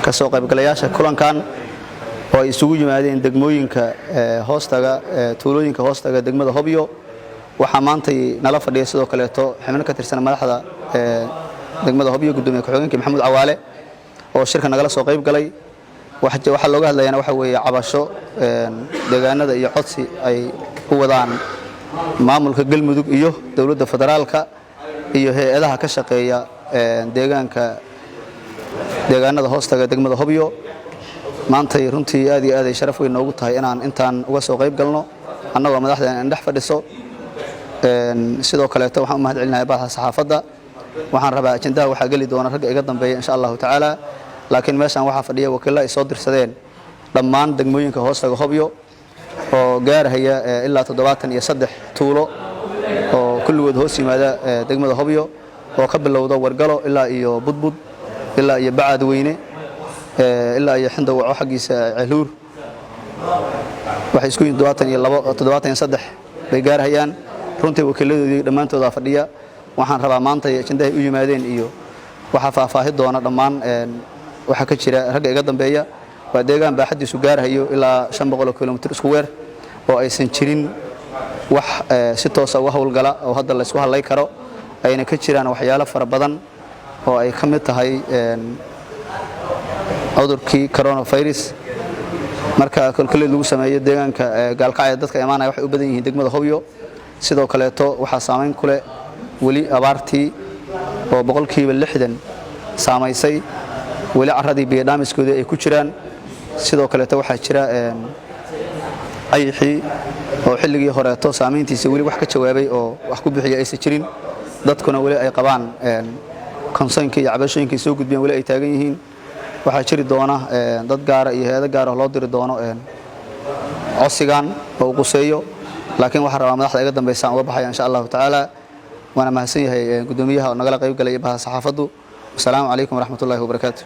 ka soo qaybgalayaasha kulankan oo ay isugu yimaadeen degmooyinka hoostaga tuulooyinka hoostaga degmada Hobyo waxa maantay nala fadhiyay sidoo kale xubno ka tirsan madaxda degmada Hobyo gudoomiye ku-xigeenka Maxamuud Cawaale oo shirka nagala soo qayb galay waxa looga hadlayna waxa weeye cabasho deegaanada iyo codsi ay u wadaan maamulka Galmudug iyo dawladda federaalka iyo hay'adaha ka shaqeeya deegaanada hoostaga degmada Hobyo maantay runtii aad iyo aad ay sharaf weyn noogu tahay intaan uga soo qayb galno annagoo madaxda dhex fadhiso sidoo kale waxaan u mahad celinayaa baaha saxaafadda waxaan rabaa ajendaha waxa gali doona rag iga dambeeya insha Allah ta'ala laakiin meeshan waxa fadhiya wakiilada ay soo dirsadeen dhammaan degmooyinka hoostaga Hobyo oo gaaraya ilaa 73 tuulo oo kulligood hoos yimaada degmada Hobyo oo ka bilowda Wargalo ilaa iyo Budbud ilaa iyo Bacad Weyne ilaa iyo Xindaw oo xaqiisa Ceeluur waxay isku yihiin 73 bay gaarayaan runtii wakiiladoodii dhamaantooda fadhiya waxaan rabaa maanta ajendaha u yimaadeen iyo waxa faahfaahin doona dhammaan waxa ka jira rag iga dambeeya waa deegaan baaxadiisu gaarayo ilaa 500 kilomitir isku weer oo aysan jirin wax si toos ah u hawlgala oo hadda la isku halay karo ayna ka jiraan waxyaalo fara badan oo ay ka mid tahay cudurkii coronavirus marka kalkaleed lagu sameeyo deegaanka gaalkacay dadka imaanaya waxay u badan yihiin degmada Hobyo sidoo kale waxa saameyn ku leh wali abaartii oo 60% saameysay wali caradii biyo-dhaamiskooda ay ku jiraan sidoo kale waxa jira ayxi oo xilligii horeeto saameyntiisa wali wax ka jawaabay oo wax ku bixiyay aysan jirin dadkuna wali ay qabaan concernki iyo cabashooyinkii soo gudbiyeen wali ay taagan yihiin waxa jiri doona dad gaar ah iyo hay'ado gaar ah loo diri doono codsigan oo quseeyo laakiin waxa rabaa madaxda iga dambeeyay uga baxaya insha Allah ta'ala wana mahadsan yahay gudoomiyaha oo nagala qayb galay baaha saxaafaddu. Assalaamu alaykum wa rahmatullahi wa barakaatuh.